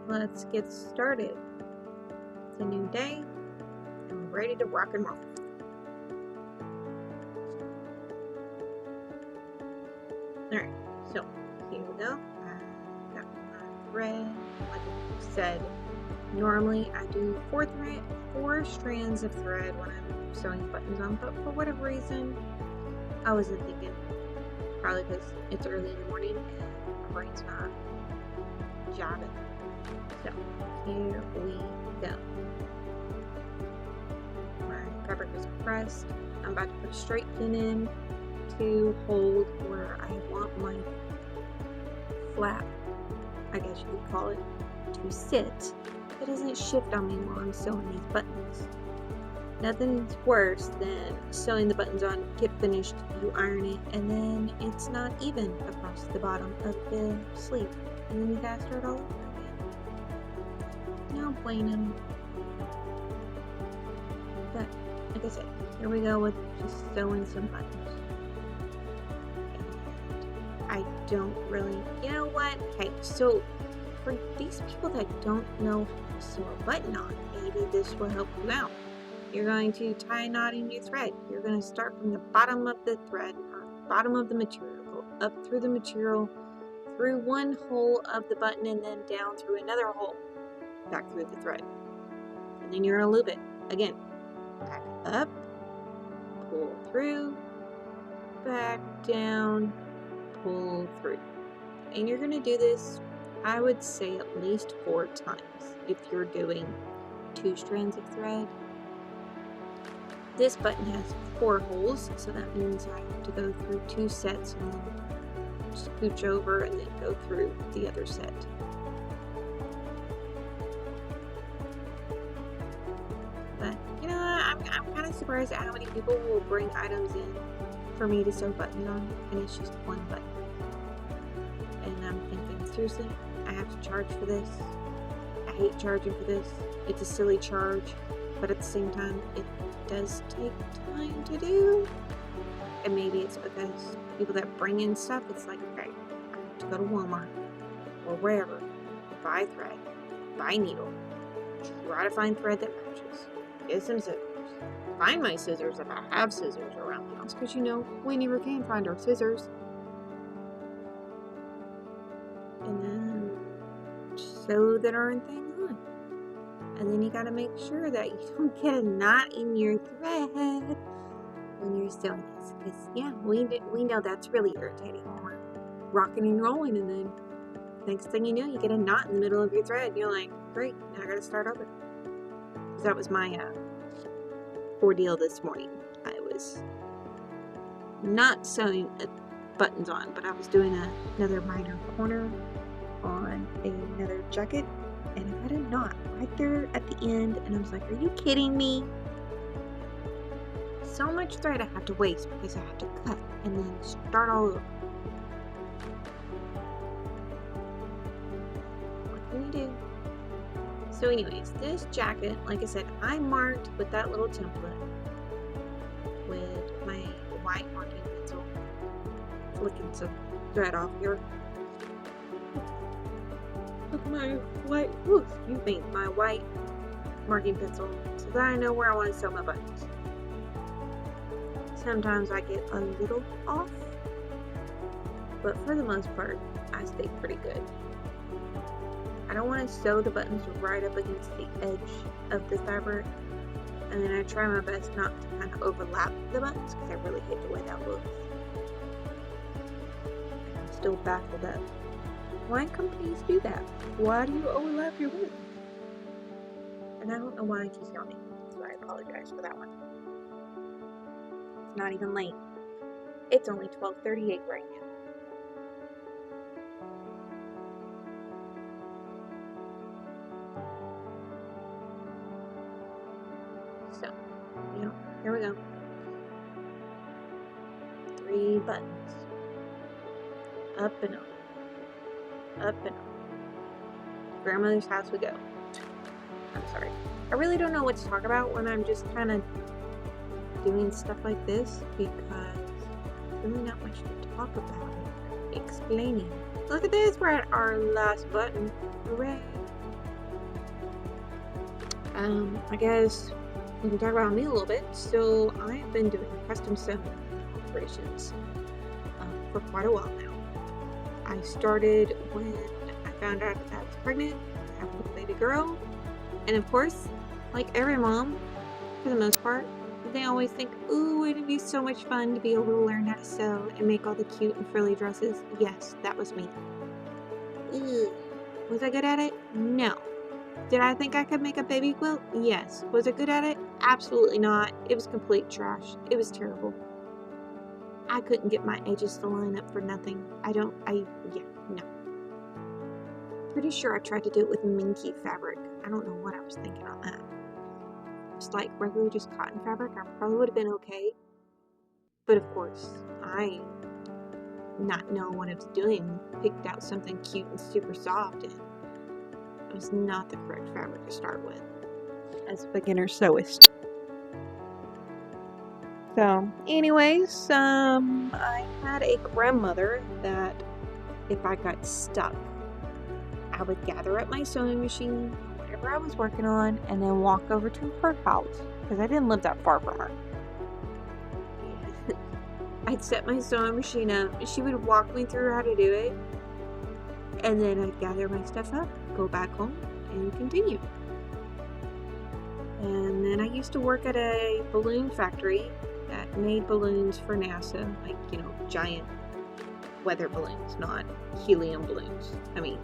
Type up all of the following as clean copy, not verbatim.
let's get started. It's a new day, and we're ready to rock and roll. Alright, so here we go. I got my thread. Like I said, normally I do four strands of thread when I'm sewing buttons on, but for whatever reason, I wasn't thinking. Probably because it's early in the morning and my brain's not jabbing. So here we go. My fabric is pressed. I'm about to put a straight pin in to hold where I want my flap, I guess you could call it, to sit. It doesn't shift on me while I'm sewing these buttons. Nothing's worse than sewing the buttons on, get finished, you iron it, and then it's not even across the bottom of the sleeve. And then you gotta start all over again. No bueno. But, like I said, here we go with just sewing some buttons. And I don't really, you know what? Okay, so for these people that don't know how to sew a button on, maybe this will help you out. You're going to tie a knot in your thread. You're going to start from the bottom of the thread, or bottom of the material, go up through the material, through one hole of the button, and then down through another hole, back through the thread. And then you're going to loop it. Again, back up, pull through, back down, pull through. And you're going to do this, I would say, at least 4 times if you're doing 2 strands of thread. This button has 4 holes, so that means I have to go through 2 sets and then scooch over and then go through the other set. But, you know, I'm kind of surprised at how many people will bring items in for me to sew buttons on, and it's just one button. And I'm thinking, seriously, I have to charge for this? I hate charging for this. It's a silly charge, but at the same time, it does take time to do. And maybe it's because people that bring in stuff, it's like, okay, I have to go to Walmart or wherever, buy thread, buy needle, try to find thread that matches, get some scissors, find my scissors if I have scissors around the house, because you know, we never can find our scissors. And then sew the darn thing on. And then you gotta make sure that you don't get a knot in your thread when you're sewing this. Because, yeah, we know that's really irritating when we're rocking and rolling, and then next thing you know, you get a knot in the middle of your thread, and you're like, great, now I gotta start over. Because that was my ordeal this morning. I was not sewing buttons on, but I was doing another minor corner on another jacket, and I had a knot right there at the end, and I was like, are you kidding me? So much thread I have to waste because I have to cut and then start all over. What can you do? So anyways, this jacket, like I said, I marked with that little template with my white marking pencil, flicking some thread off here. With my white, my white marking pencil, so that I know where I want to sew my buttons. Sometimes I get a little off, but for the most part, I stay pretty good. I don't want to sew the buttons right up against the edge of the fabric, and then I try my best not to kind of overlap the buttons because I really hate the way that looks. I'm still baffled at why companies do that. Why do you overlap your buttons? And I don't know why I keep yawning, so I apologize for that one. It's not even late. It's only 12:38 right now. So, here we go. 3 buttons. Up and up. Up and up. Grandmother's house we go. I'm sorry. I really don't know what to talk about when I'm just kind of doing stuff like this because there's really not much to talk about. Explaining. Look at this, we're at our last button. Hooray. I guess we can talk about me a little bit. So I've been doing custom sewing operations for quite a while now. I started when I found out that I was pregnant, having a baby girl, and of course, like every mom, for the most part, they always think, ooh, it'd be so much fun to be able to learn how to sew and make all the cute and frilly dresses. Yes, that was me. Ugh. Was I good at it? No. Did I think I could make a baby quilt? Yes. Was I good at it? Absolutely not. It was complete trash. It was terrible. I couldn't get my edges to line up for nothing. No. Pretty sure I tried to do it with minky fabric. I don't know what I was thinking on that. Just like regular just cotton fabric, I probably would have been okay. But of course, I, not knowing what I was doing, picked out something cute and super soft, and it was not the correct fabric to start with as a beginner sewist. So, anyways, I had a grandmother that if I got stuck, I would gather up my sewing machine, whatever I was working on, and then walk over to her house, because I didn't live that far from her. I'd set my sewing machine up, she would walk me through how to do it, and then I'd gather my stuff up, go back home, and continue. And then I used to work at a balloon factory that made balloons for NASA, like, giant weather balloons, not helium balloons. I mean,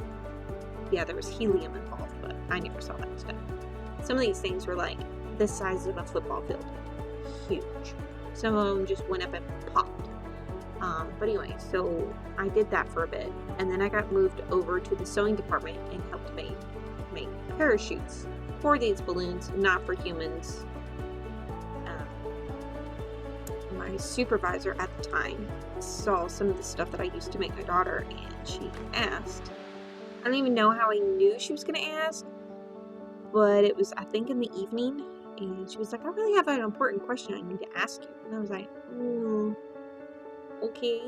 yeah, there was helium involved, but I never saw that stuff. Some of these things were like the size of a football field. Huge. Some of them just went up and popped. But anyway, so I did that for a bit, and then I got moved over to the sewing department and helped make parachutes for these balloons, not for humans. My supervisor at the time saw some of the stuff that I used to make my daughter, and she asked. I don't even know how I knew she was going to ask, but it was, I think, in the evening, and she was like, I really have an important question I need to ask you. And I was like, okay.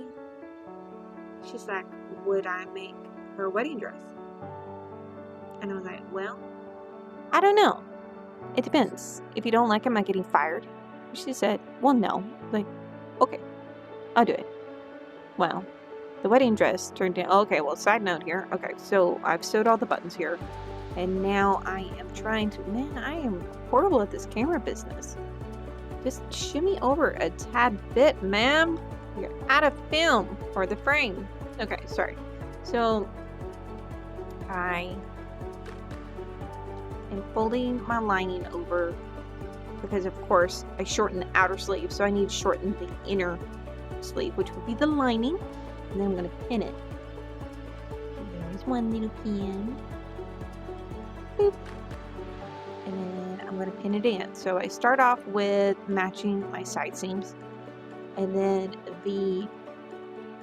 She's like, would I make her wedding dress? And I was like, well, I don't know. It depends. If you don't like it, am I getting fired? She said, well, no. Like, okay, I'll do it. Well, the wedding dress turned in. Okay, well, side note here. Okay, so I've sewed all the buttons here, and now I am trying to. Man, I am horrible at this camera business. Just shimmy over a tad bit, ma'am. You're out of film or the frame. Okay, sorry. So I am folding my lining over because, of course, I shortened the outer sleeve, so I need to shorten the inner sleeve, which would be the lining. And then I'm going to pin it. There's one little pin. Boop. And then I'm going to pin it in. So I start off with matching my side seams. And then the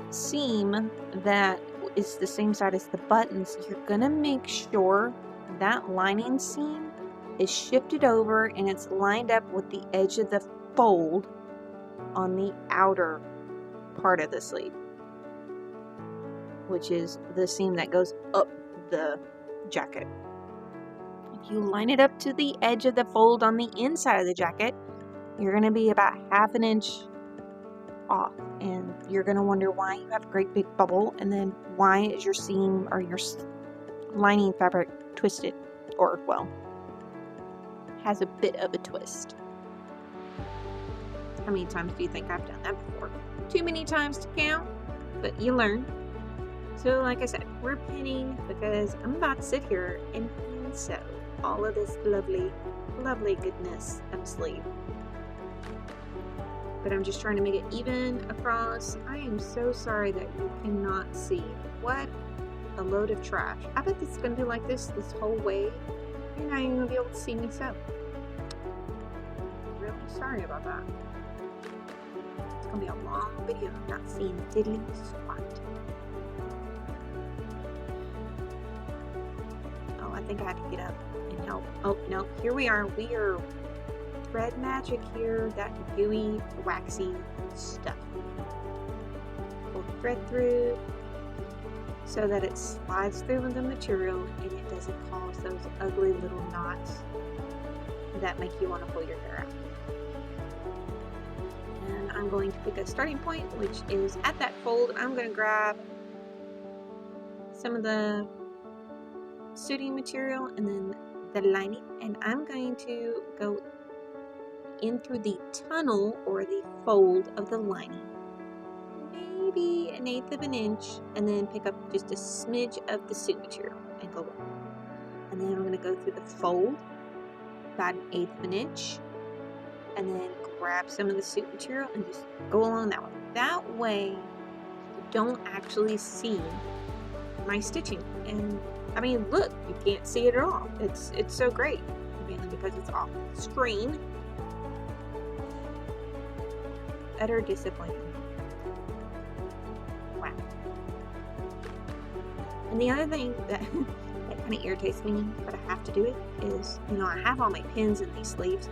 seam that is the same side as the buttons, you're going to make sure that lining seam is shifted over and it's lined up with the edge of the fold on the outer part of the sleeve, which is the seam that goes up the jacket. If you line it up to the edge of the fold on the inside of the jacket, you're going to be about 1/2 inch off, and you're going to wonder why you have a great big bubble, and then why is your seam or your lining fabric twisted, or, well, has a bit of a twist. How many times do you think I've done that before? Too many times to count, but you learn. So like I said, we're pinning because I'm about to sit here and hand sew all of this lovely, lovely goodness of a sleeve. But I'm just trying to make it even across. I am so sorry that you cannot see. What a load of trash. I bet this is going to be like this whole way. You're not even going to be able to see me sew. I'm really sorry about that. It's going to be a long video of not seeing diddly squat. Oh, I think I had to get up and help. Oh, no, here we are. We are thread magic here, that gooey, waxy stuff. Pull the thread through so that it slides through the material and it doesn't cause those ugly little knots. that make you want to pull your hair out. And I'm going to pick a starting point, which is at that fold. I'm going to grab some of the suiting material and then the lining, and I'm going to go in through the tunnel or the fold of the lining, maybe 1/8 of an inch, and then pick up just a smidge of the suit material and go on. And then I'm going to go through the fold about 1/8 of an inch, and then grab some of the suit material and just go along that way. That way you don't actually see my stitching. And I mean, look, you can't see it at all. It's so great, mainly because it's off the screen. Utter disappointment. Wow. And the other thing that kind of irritates me, but I have to do it, is, I have all my pins in these sleeves,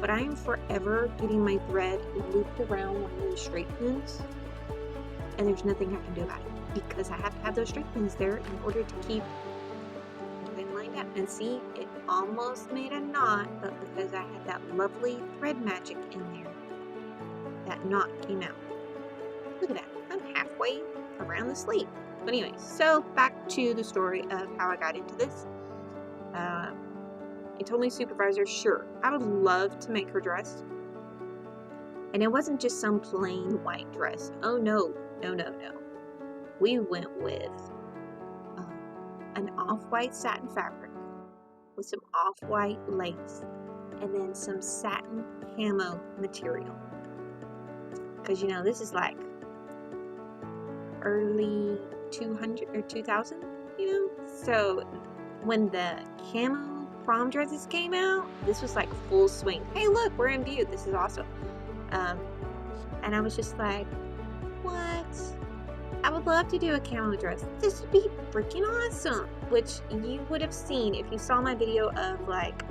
but I am forever getting my thread looped around one of those straight pins, and there's nothing I can do about it, because I have to have those straight pins there in order to keep them lined up. And see, it almost made a knot, but because I had that lovely thread magic in there, that knot came out. Look at that, I'm halfway around the sleeve. But anyway, so back to the story of how I got into this. I told my supervisor, sure, I would love to make her dress. And it wasn't just some plain white dress. Oh no. We went with an off-white satin fabric with some off-white lace and then some satin camo material. Because this is like early 200 or 2000, so when the camo prom dresses came out, this was like full swing. Hey, look, we're in view, this is awesome. And I was just like, what? I would love to do a camo dress. This would be freaking awesome. Which you would have seen if you saw my video of like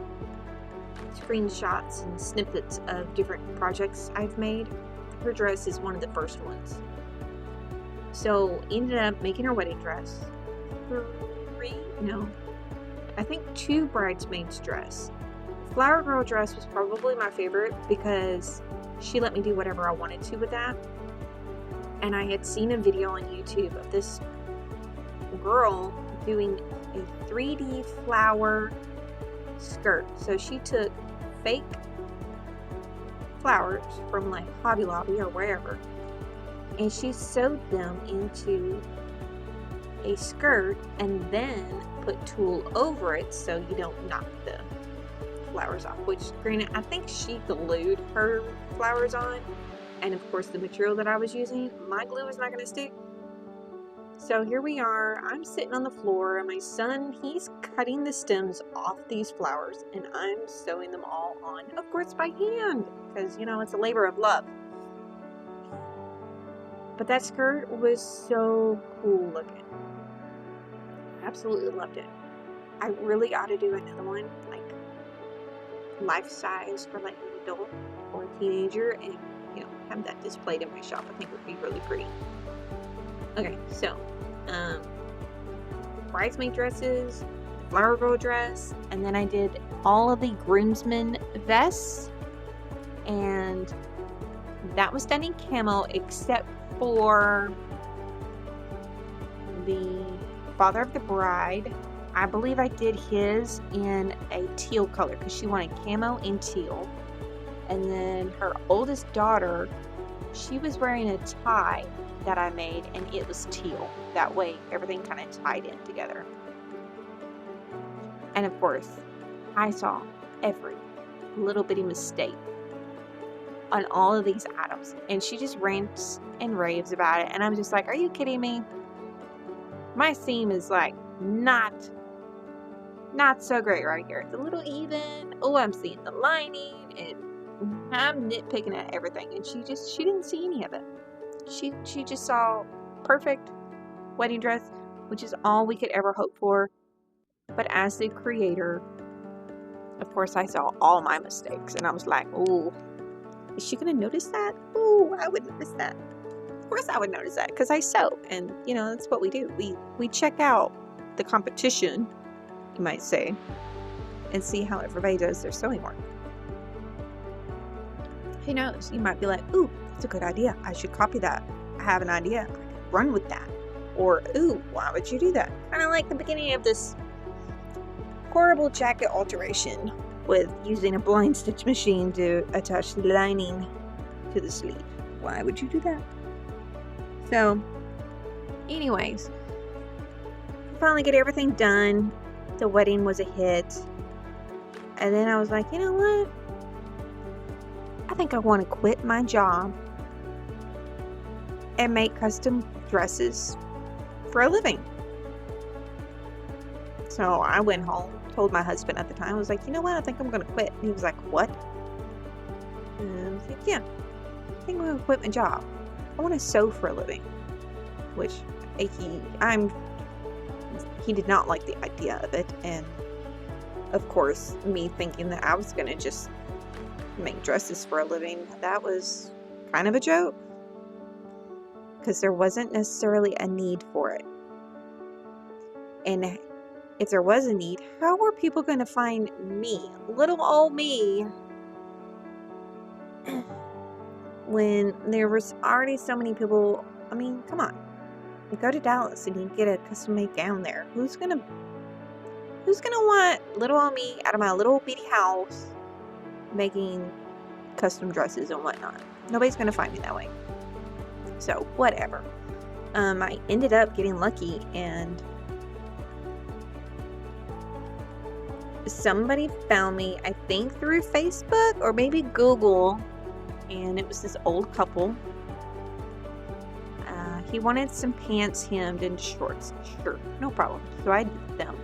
screenshots and snippets of different projects I've made. Her dress is one of the first ones. So ended up making her wedding dress. I think 2 bridesmaids dress. Flower girl dress was probably my favorite because she let me do whatever I wanted to with that. And I had seen a video on YouTube of this girl doing a 3D flower skirt. So she took fake flowers from like Hobby Lobby or wherever, and she sewed them into a skirt and then put tulle over it so you don't knock the flowers off, which granted I think she glued her flowers on, and of course the material that I was using, my glue is not going to stick. So here we are, I'm sitting on the floor and my son, he's cutting the stems off these flowers and I'm sewing them all on, of course by hand, because it's a labor of love. But that skirt was so cool looking. Absolutely loved it. I really ought to do another one, like life size for like an adult or a teenager, and have that displayed in my shop. I think it would be really pretty. Okay, so bridesmaid dresses, flower girl dress, and then I did all of the groomsmen vests, and that was done in camo except for the father of the bride. I believe I did his in a teal color because she wanted camo in teal. And then her oldest daughter, she was wearing a tie that I made and it was teal. That way everything kind of tied in together. And of course, I saw every little bitty mistake on all of these items. And she just rants and raves about it. And I'm just like, are you kidding me? My seam is like not so great right here. It's a little even. Oh, I'm seeing the lining and I'm nitpicking at everything. And she didn't see any of it. She just saw perfect wedding dress, which is all we could ever hope for. But as the creator, of course, I saw all my mistakes. And I was like, oh, is she going to notice that? Oh, I would notice that. Of course I would notice that because I sew. And, that's what we do. We check out the competition, you might say, and see how everybody does their sewing work. Who knows? You might be like, ooh, that's a good idea. I should copy that. I have an idea. I could run with that. Or, ooh, why would you do that? Kind of like the beginning of this horrible jacket alteration with using a blind stitch machine to attach the lining to the sleeve. Why would you do that? So, anyways, finally get everything done. The wedding was a hit. And then I was like, you know what? I think I want to quit my job and make custom dresses for a living. So I went home, told my husband at the time, I was like, you know what? I think I'm going to quit. And he was like, what? And I was like, yeah, I think I'm going to quit my job. I want to sew for a living. Which he did not like the idea of it. And of course, me thinking that I was going to just make dresses for a living, that was kind of a joke. Because there wasn't necessarily a need for it. And if there was a need, how were people going to find me, little old me, when there was already so many people? I mean, come on. You go to Dallas and you get a custom-made gown there. Who's gonna want little old me out of my little bitty house making custom dresses and whatnot? Nobody's gonna find me that way. So, whatever. I ended up getting lucky and somebody found me, I think through Facebook or maybe Google, and it was this old couple. He wanted some pants hemmed into shorts. Sure, no problem. So I did them.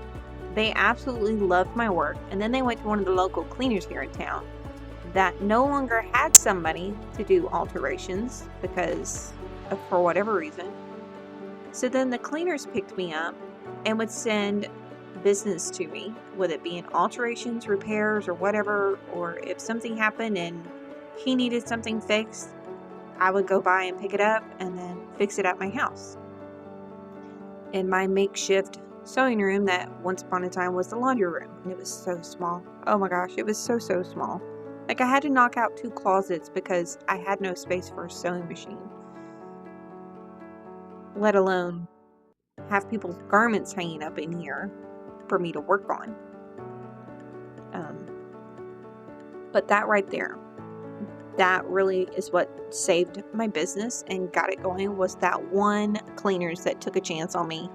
They absolutely loved my work, and then they went to one of the local cleaners here in town that no longer had somebody to do alterations because for whatever reason. So then the cleaners picked me up and would send business to me, whether it be in alterations, repairs, or whatever, or if something happened and he needed something fixed, I would go by and pick it up and then fix it at my house. In my makeshift sewing room that once upon a time was the laundry room, and it was so small. Oh my gosh, it was so small. Like I had to knock out 2 closets because I had no space for a sewing machine. Let alone have people's garments hanging up in here for me to work on. But that right there, that really is what saved my business and got it going, was that one cleaners that took a chance on me.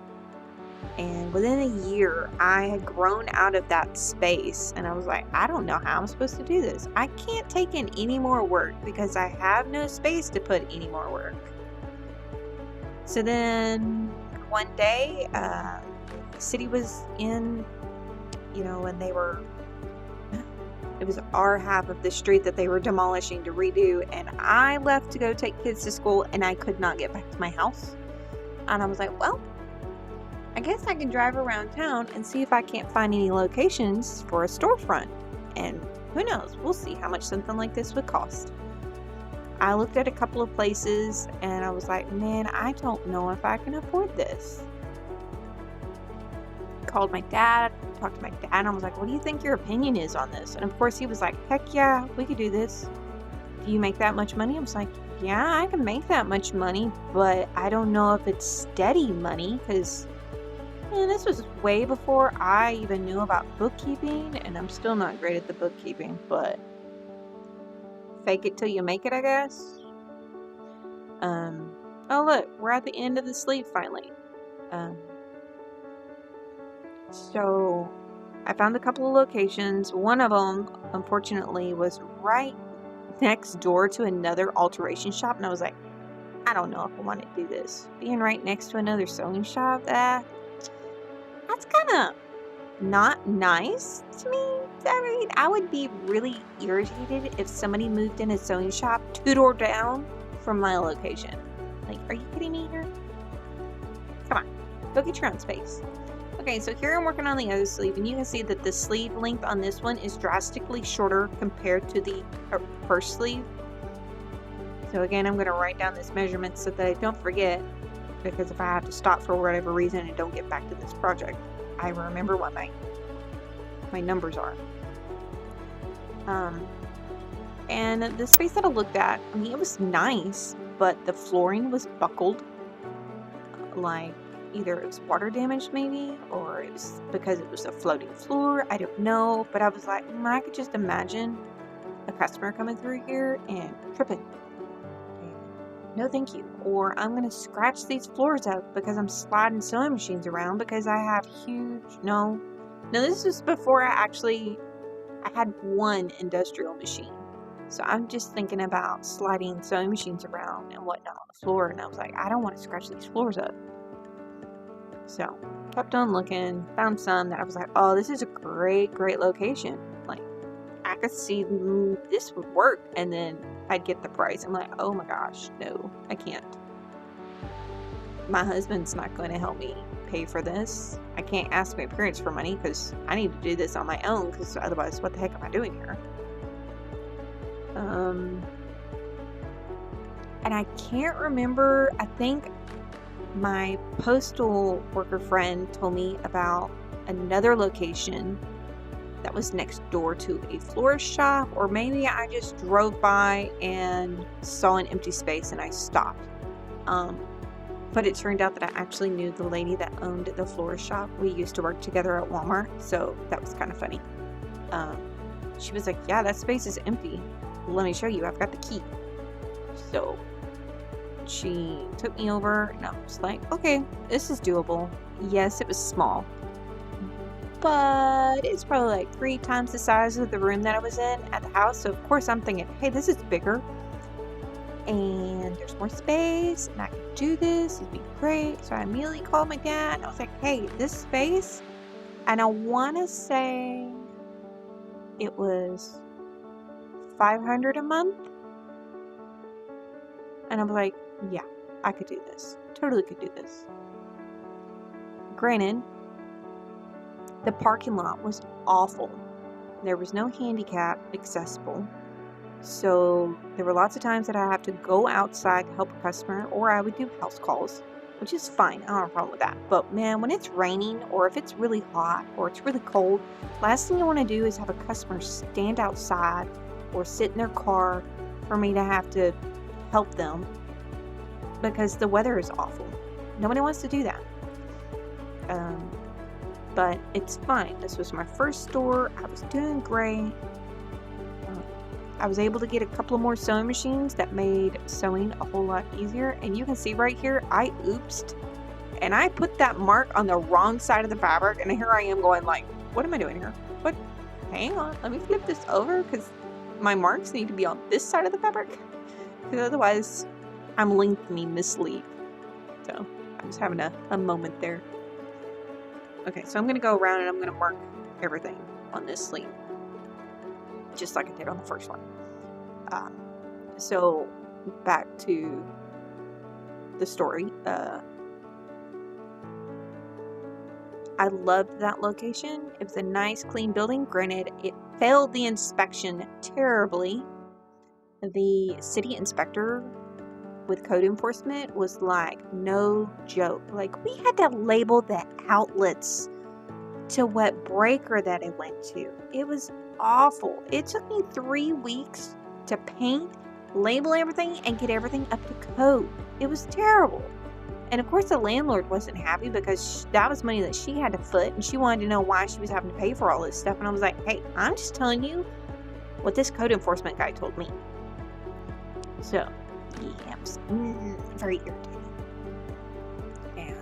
And within a year, I had grown out of that space, and I was like, I don't know how I'm supposed to do this. I can't take in any more work because I have no space to put any more work. So then one day, the city was in, and it was our half of the street that they were demolishing to redo, and I left to go take kids to school, and I could not get back to my house. And I was like, well, I guess I can drive around town and see if I can't find any locations for a storefront. And who knows, we'll see how much something like this would cost. I looked at a couple of places, and I was like, man, I don't know if I can afford this. Called my dad, talked to my dad, and I was like, what do you think your opinion is on this? And of course he was like, heck yeah, we could do this. Do you make that much money? I was like, yeah, I can make that much money, but I don't know if it's steady money, because this was way before I even knew about bookkeeping, and I'm still not great at the bookkeeping, but fake it till you make it, I guess. Oh look, we're at the end of the sleeve finally. So I found a couple of locations. One of them, unfortunately, was right next door to another alteration shop, and I was like, I don't know if I want to do this. Being right next to another sewing shop, that's kind of not nice to me. I mean, I would be really irritated if somebody moved in a sewing shop 2 doors down from my location. Like, are you kidding me here? Come on, go get your own space. Okay, so here I'm working on the other sleeve, and you can see that the sleeve length on this one is drastically shorter compared to the first sleeve. So again, I'm going to write down this measurement so that I don't forget, because if I have to stop for whatever reason and don't get back to this project, I remember what my numbers are. And the space that I looked at, I mean, it was nice, but the flooring was buckled. Like, either it was water damaged maybe, or it was because it was a floating floor. I don't know. But I was like, I could just imagine a customer coming through here and tripping. No, thank you. Or I'm going to scratch these floors up because I'm sliding sewing machines around because I have huge, no, this was before I had one industrial machine. So I'm just thinking about sliding sewing machines around and whatnot on the floor. And I was like, I don't want to scratch these floors up. So kept on looking, found some that I was like, oh, this is a great, great location. Like, I could see this would work. And then I'd get the price. I'm like, oh my gosh, no, I can't. My husband's not going to help me pay for this. I can't ask my parents for money because I need to do this on my own, because otherwise what the heck am I doing here? And I can't remember, I think my postal worker friend told me about another location that was next door to a florist shop, or maybe I just drove by and saw an empty space and I stopped. But it turned out that I actually knew the lady that owned the florist shop. We used to work together at Walmart, so that was kind of funny. She was like, yeah, that space is empty. Let me show you, I've got the key. So she took me over and I was like, okay, this is doable. Yes, it was small, but it's probably like 3 times the size of the room that I was in at the house. So of course I'm thinking, hey, this is bigger and there's more space and I can do this, it'd be great. So I immediately called my dad and I was like, hey, this space, and I want to say it was $500 a month. And I was like, yeah, I could do this. Totally could do this. Granted, the parking lot was awful. There was no handicap accessible. So there were lots of times that I have to go outside to help a customer, or I would do house calls, which is fine. I don't have a problem with that. But man, when it's raining, or if it's really hot, or it's really cold, last thing you want to do is have a customer stand outside or sit in their car for me to have to help them, because the weather is awful. Nobody wants to do that. But it's fine. This was my first store. I was doing great. I was able to get a couple of more sewing machines that made sewing a whole lot easier. And you can see right here, I oopsed. And I put that mark on the wrong side of the fabric. And here I am going like, what am I doing here? What? Hang on. Let me flip this over, because my marks need to be on this side of the fabric. Because otherwise, I'm lengthening this sleeve. So I was having a moment there. Okay, so I'm going to go around and I'm going to mark everything on this sleeve, just like I did on the first one. So back to the story. I loved that location. It was a nice, clean building. Granted, it failed the inspection terribly. The city inspector with code enforcement was like, no joke. Like, we had to label the outlets to what breaker that it went to. It was awful. It took me 3 weeks to paint, label everything, and get everything up to code. It was terrible. And of course the landlord wasn't happy, because that was money that she had to foot, and she wanted to know why she was having to pay for all this stuff. And I was like, hey, I'm just telling you what this code enforcement guy told me. So yeah, it was very irritating. And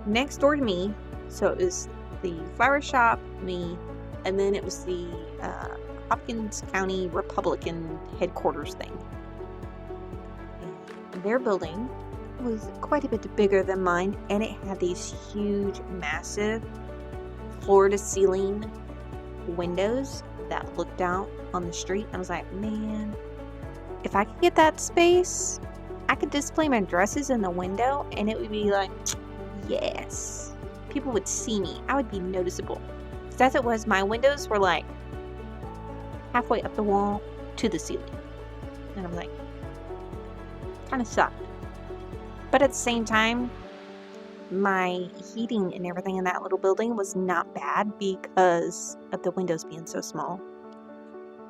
next door to me, so it was the flower shop, me, and then it was the Hopkins County Republican headquarters thing. And their building was quite a bit bigger than mine, and it had these huge, massive, floor-to-ceiling windows that looked out on the street. I was like, man, if I could get that space, I could display my dresses in the window, and it would be like, yes. People would see me. I would be noticeable. Because as it was, my windows were like halfway up the wall to the ceiling. And I'm like, kind of sucked. But at the same time, my heating and everything in that little building was not bad because of the windows being so small.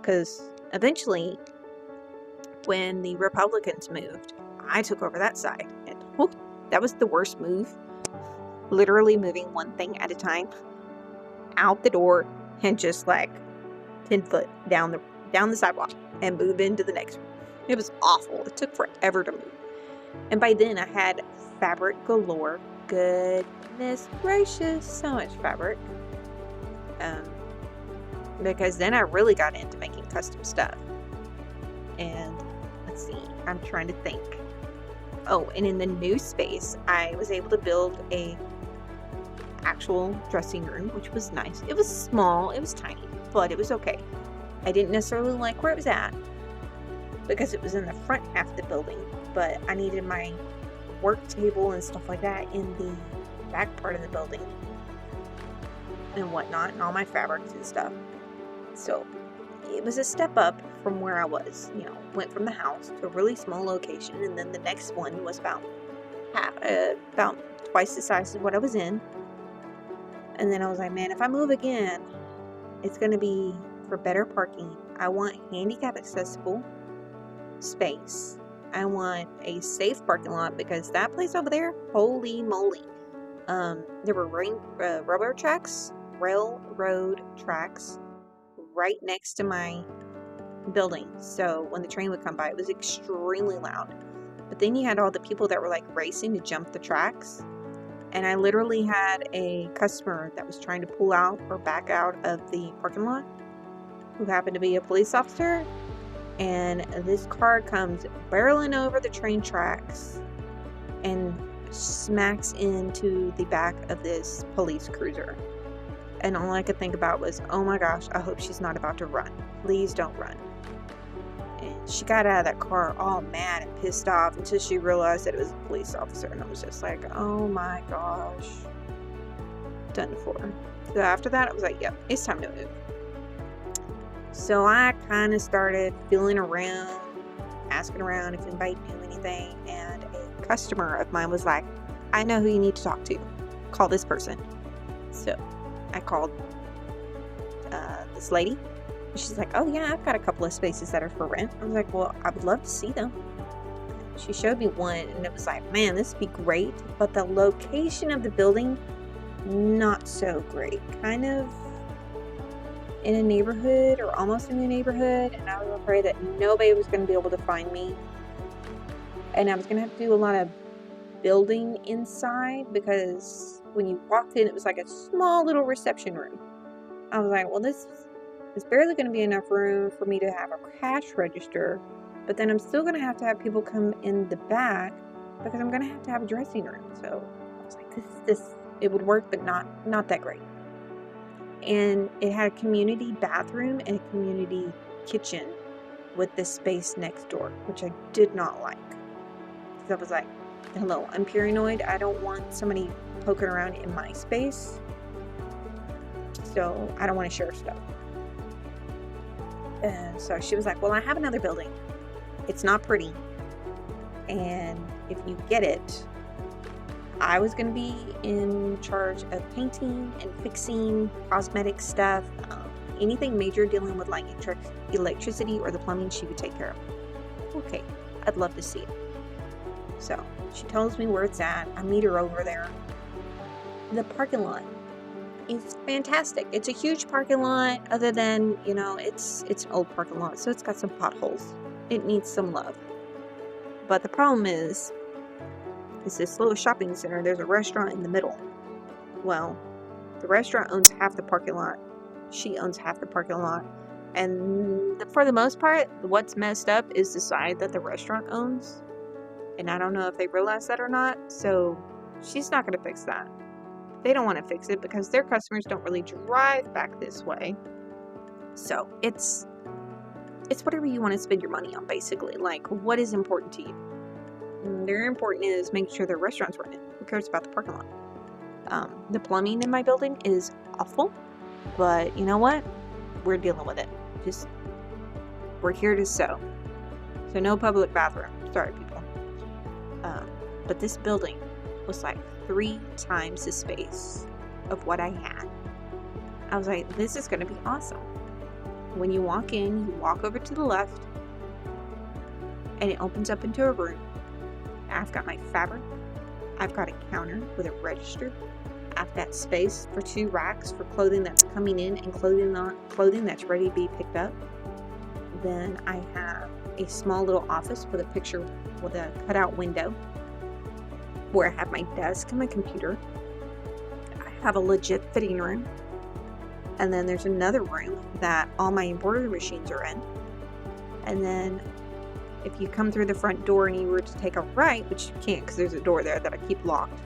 Because Eventually, when the Republicans moved, I took over that side. And that was the worst move. Literally moving one thing at a time out the door and just like 10 foot down the sidewalk and move into the next one. It was awful. It took forever to move. And by then I had fabric galore. Goodness gracious, so much fabric. Because then I really got into making custom stuff. And let's see, I'm trying to think. Oh, and in the new space, I was able to build a actual dressing room, which was nice. It was small, it was tiny, but it was okay. I didn't necessarily like where it was at because it was in the front half of the building, but I needed my work table and stuff like that in the back part of the building and whatnot, and all my fabrics and stuff. So it was a step up from where I was, went from the house to a really small location, and then the next one was about twice the size of what I was in. And then I was like, man, if I move again, it's going to be for better parking. I want handicap accessible space. I want a safe parking lot because that place over there, holy moly. There were railroad tracks right next to my building. So when the train would come by, it was extremely loud. But then you had all the people that were like racing to jump the tracks. And I literally had a customer that was trying to pull out or back out of the parking lot who happened to be a police officer. And this car comes barreling over the train tracks and smacks into the back of this police cruiser. And all I could think about was, oh my gosh, I hope she's not about to run. Please don't run. And she got out of that car all mad and pissed off until she realized that it was a police officer. And I was just like, oh my gosh. Done for. So after that, I was like, yep, it's time to move. So I kind of started feeling around, asking around if anybody knew anything. And a customer of mine was like, I know who you need to talk to. Call this person. So I called this lady. She's like, oh yeah, I've got a couple of spaces that are for rent. I was like, well, I would love to see them. She showed me one and it was like, man, this would be great. But the location of the building, not so great. Kind of in a neighborhood or almost in a neighborhood. And I was afraid that nobody was going to be able to find me. And I was going to have to do a lot of building inside because when you walked in, it was like a small little reception room. I was like, well, this is barely going to be enough room for me to have a cash register, but then I'm still going to have people come in the back because I'm going to have a dressing room. So I was like, this it would work, but not that great. And it had a community bathroom and a community kitchen with this space next door, which I did not like. So I was like, hello, I'm paranoid. I don't want somebody poking around in my space. So I don't want to share stuff. And so she was like, well, I have another building. It's not pretty. And if you get it, I was going to be in charge of painting and fixing cosmetic stuff. Anything major dealing with like electricity or the plumbing, she would take care of. Okay, I'd love to see it. So she tells me where it's at. I meet her over there. The parking lot is fantastic. It's a huge parking lot, other than, it's an old parking lot, so it's got some potholes. It needs some love. But the problem is this little shopping center, there's a restaurant in the middle. Well, the restaurant owns half the parking lot. She owns half the parking lot. And for the most part, what's messed up is the side that the restaurant owns. And I don't know if they realize that or not, so she's not going to fix that. They don't want to fix it because their customers don't really drive back this way. So it's whatever you want to spend your money on, basically. Like, what is important to you? Very important is making sure the restaurant's running. Who cares about the parking lot? The plumbing in my building is awful, but you know what? We're dealing with it. We're here to sew. So no public bathroom. Sorry, people. But this building was like 3 times the space of what I had. I was like, this is going to be awesome. when you walk in, you walk over to the left, and it opens up into a room. I've got my fabric. I've got a counter with a register. I've got space for 2 racks for clothing that's coming in and clothing that's ready to be picked up. Then I have a small little office with a cutout window where I have my desk and my computer. I have a legit fitting room. And then there's another room that all my embroidery machines are in. And then if you come through the front door and you were to take a right, which you can't because there's a door there that I keep locked,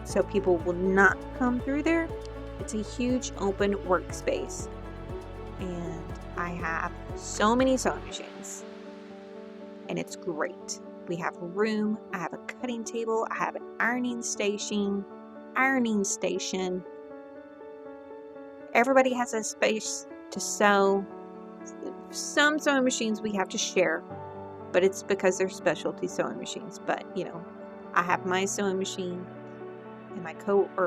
so people will not come through there, it's a huge open workspace. And I have so many sewing machines. And it's great. We have a room, I have a cutting table, I have an ironing station. Everybody has a space to sew. Some sewing machines we have to share, but it's because they're specialty sewing machines. But I have my sewing machine, and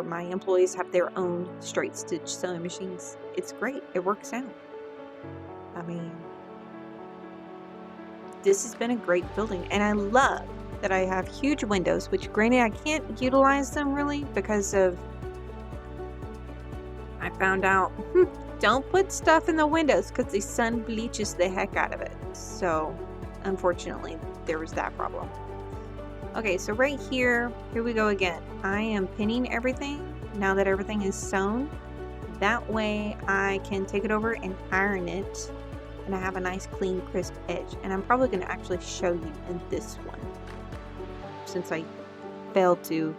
my employees have their own straight stitch sewing machines. It's great. It works out. I mean, this has been a great building, and I love that I have huge windows, which granted I can't utilize them really because of, I found out, don't put stuff in the windows because the sun bleaches the heck out of it. So unfortunately, there was that problem. Okay, so right here we go again. I am pinning everything now that everything is sewn. That way I can take it over and iron it, and I have a nice clean crisp edge. And I'm probably going to actually show you in this one, since I failed to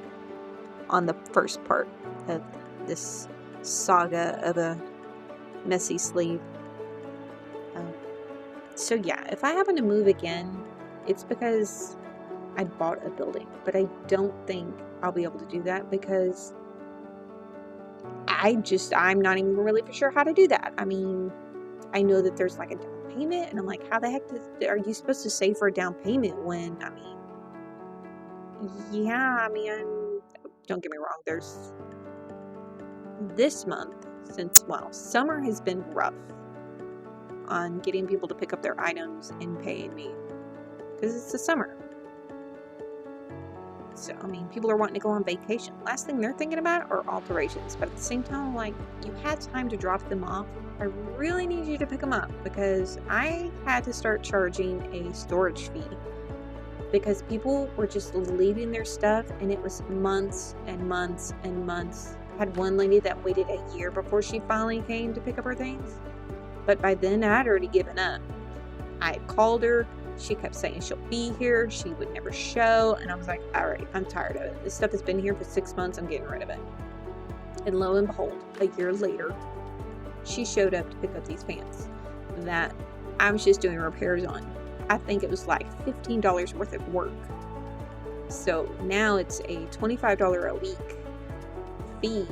on the first part of this saga of a messy sleeve. So yeah, if I happen to move again, it's because I bought a building, but I don't think I'll be able to do that because I'm not even really for sure how to do that. I mean, I know that there's like a down payment, and I'm like, how the heck are you supposed to save for a down payment when, don't get me wrong, there's this month, summer has been rough on getting people to pick up their items and paying me because it's the summer. So, people are wanting to go on vacation. Last thing they're thinking about are alterations. But at the same time, you had time to drop them off. I really need you to pick them up because I had to start charging a storage fee because people were just leaving their stuff, and it was months and months and months. I had one lady that waited a year before she finally came to pick up her things. But by then, I had already given up. I had called her. She kept saying she'll be here. She would never show. And I was like, all right, I'm tired of it. This stuff has been here for 6 months. I'm getting rid of it. And lo and behold, a year later, she showed up to pick up these pants that I was just doing repairs on. I think it was like $15 worth of work. So now it's a $25 a week fee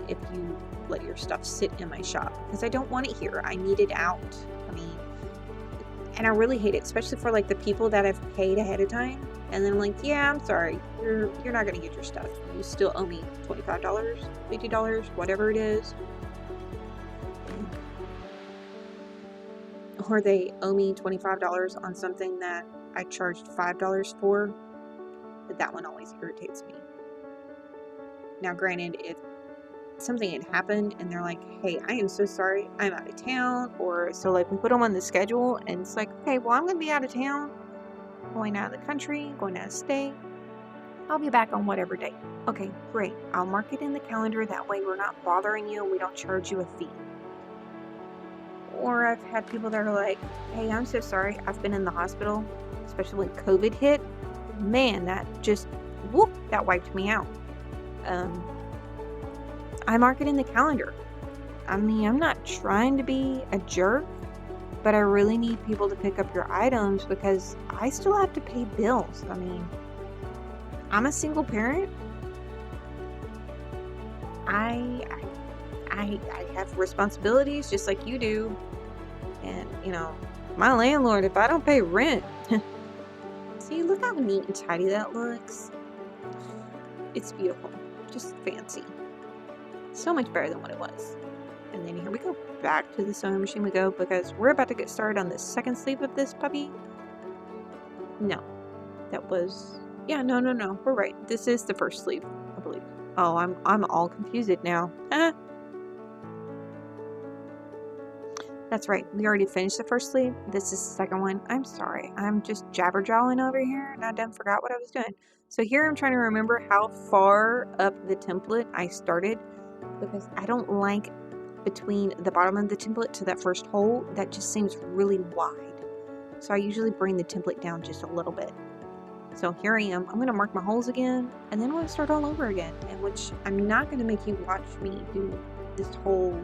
if you let your stuff sit in my shop because I don't want it here. I need it out. And I really hate it, especially for the people that have paid ahead of time. And then I'm like, yeah, I'm sorry, you're not gonna get your stuff. You still owe me $25, $50, whatever it is. Or they owe me $25 on something that I charged $5 for. But that one always irritates me. Now, granted, if something had happened and they're like, hey, I am so sorry, I'm out of town, or so we put them on the schedule and it's like, okay, well, I'm gonna be out of town, going out of the country, going out of state, I'll be back on whatever date. Okay, great, I'll mark it in the calendar, that way we're not bothering you, we don't charge you a fee. Or I've had people that are like, hey, I'm so sorry, I've been in the hospital, especially when COVID hit. Man, that just that wiped me out. I mark it in the calendar. I'm not trying to be a jerk, but I really need people to pick up your items because I still have to pay bills. I'm a single parent. I have responsibilities just like you do. And, my landlord, if I don't pay rent, see, look how neat and tidy that looks. It's beautiful. Just fancy. So much better than what it was. And then here we go. Back to the sewing machine we go, because we're about to get started on the second sleeve of this puppy. No, that was, yeah, no, we're right. This is the first sleeve, I believe. Oh, I'm all confused now. That's right. We already finished the first sleeve. This is the second one. I'm sorry. I'm just jabber-jawing over here, and I done forgot what I was doing. So here I'm trying to remember how far up the template I started, because I don't like between the bottom of the template to that first hole. That just seems really wide. So I usually bring the template down just a little bit. So here I am. I'm going to mark my holes again, and then I'm going to start all over again. And which I'm not going to make you watch me do this whole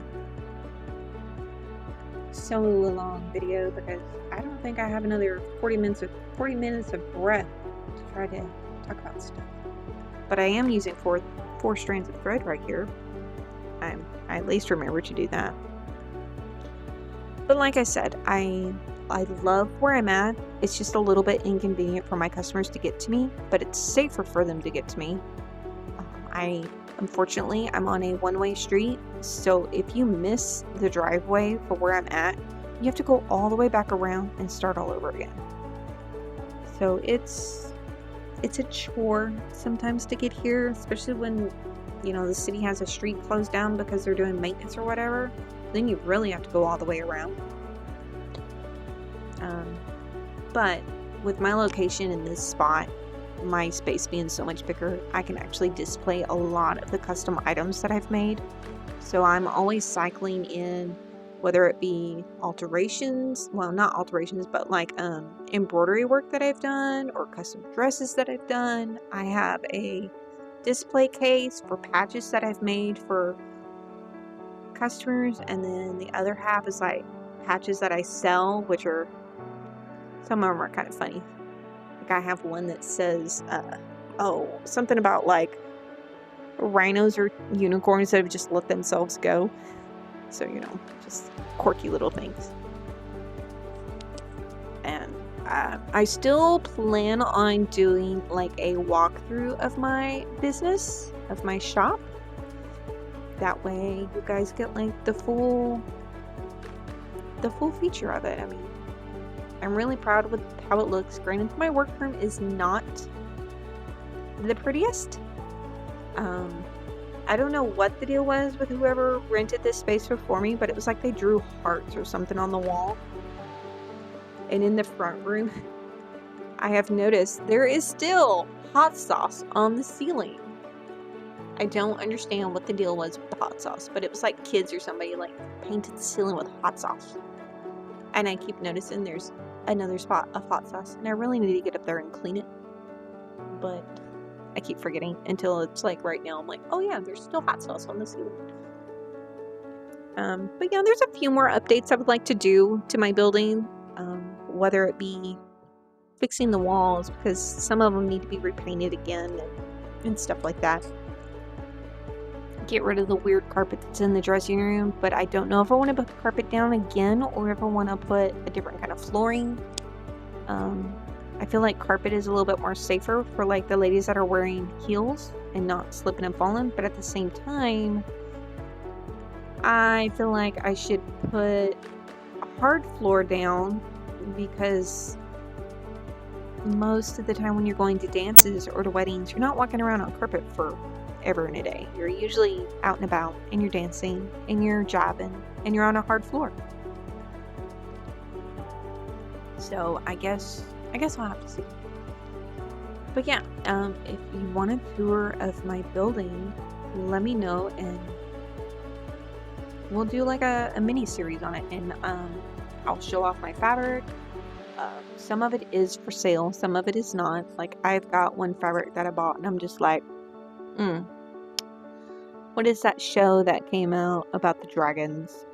so long video, because I don't think I have another 40 minutes of breath to try to talk about stuff. But I am using four strands of thread right here. I at least remember to do that. But like I said, I love where I'm at. It's just a little bit inconvenient for my customers to get to me, but it's safer for them to get to me. Unfortunately, I'm on a one-way street, so if you miss the driveway for where I'm at, you have to go all the way back around and start all over again. So it's a chore sometimes to get here, especially when, you know, the city has a street closed down because they're doing maintenance or whatever. Then you really have to go all the way around. But with my location in this spot, my space being so much bigger, I can actually display a lot of the custom items that I've made. So I'm always cycling in, whether it be alterations, well, not alterations, but like embroidery work that I've done, or custom dresses that I've done. I have a display case for patches that I've made for customers, and then the other half is like patches that I sell, which are, some of them are kind of funny. Like I have one that says, something about like rhinos or unicorns that have just let themselves go. So, you know, just quirky little things. And I still plan on doing like a walkthrough of my business, of my shop. That way you guys get like the full feature of it. I mean, I'm really proud with how it looks. Granted, my workroom is not the prettiest. I don't know what the deal was with whoever rented this space before me, but it was like they drew hearts or something on the wall. And in the front room, I have noticed there is still hot sauce on the ceiling. I don't understand what the deal was with the hot sauce, but it was like kids or somebody like painted the ceiling with hot sauce. And I keep noticing there's another spot of hot sauce, and I really need to get up there and clean it. But I keep forgetting until it's like right now I'm like, oh yeah, there's still hot sauce on the ceiling. But yeah, there's a few more updates I would like to do to my building, whether it be fixing the walls, because some of them need to be repainted again, and stuff like that. Get rid of the weird carpet that's in the dressing room, but I don't know if I want to put the carpet down again or if I want to put a different kind of flooring. I feel like carpet is a little bit more safer for like the ladies that are wearing heels and not slipping and falling, but at the same time, I feel like I should put a hard floor down, because most of the time when you're going to dances or to weddings, you're not walking around on carpet for ever in a day. You're usually out and about, and you're dancing, and you're jobbing, and you're on a hard floor. So I guess I'll have to see. But yeah, if you want a tour of my building, let me know, and we'll do like a mini series on it, and I'll show off my fabric. Some of it is for sale, some of it is not. Like I've got one fabric that I bought, and I'm just like, what is that show that came out about the dragons?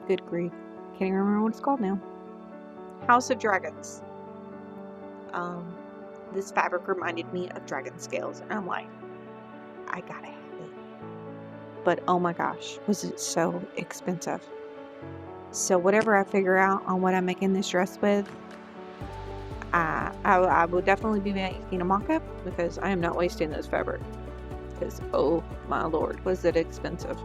Good grief, can't even remember what it's called now. House of Dragons. This fabric reminded me of dragon scales, and I'm like, I gotta have it. But oh my gosh, was it so expensive. So whatever I figure out on what I'm making this dress with, I will definitely be making a mock-up, because I am not wasting this fabric. Because oh my lord, was it expensive.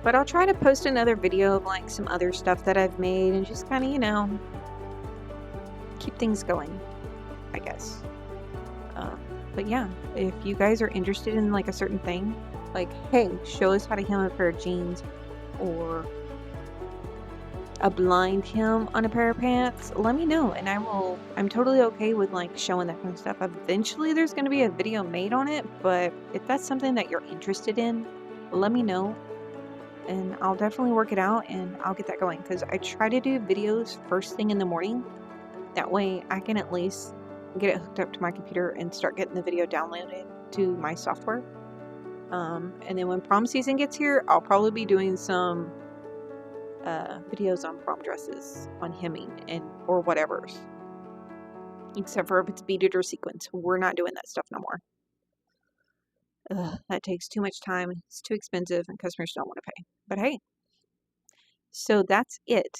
But I'll try to post another video of like some other stuff that I've made and just kind of, keep things going, I guess. But yeah, if you guys are interested in like a certain thing, like, hey, show us how to hem a pair of jeans or a blind hem on a pair of pants, let me know and I'm totally okay with like showing that kind of stuff. Eventually there's going to be a video made on it, but if that's something that you're interested in, let me know and I'll definitely work it out and I'll get that going because I try to do videos first thing in the morning. That way I can at least get it hooked up to my computer and start getting the video downloaded to my software. And then when prom season gets here, I'll probably be doing some videos on prom dresses, on hemming, and or whatever's. Except for if it's beaded or sequins. We're not doing that stuff no more. That takes too much time, it's too expensive, and customers don't want to pay. But hey, so that's it.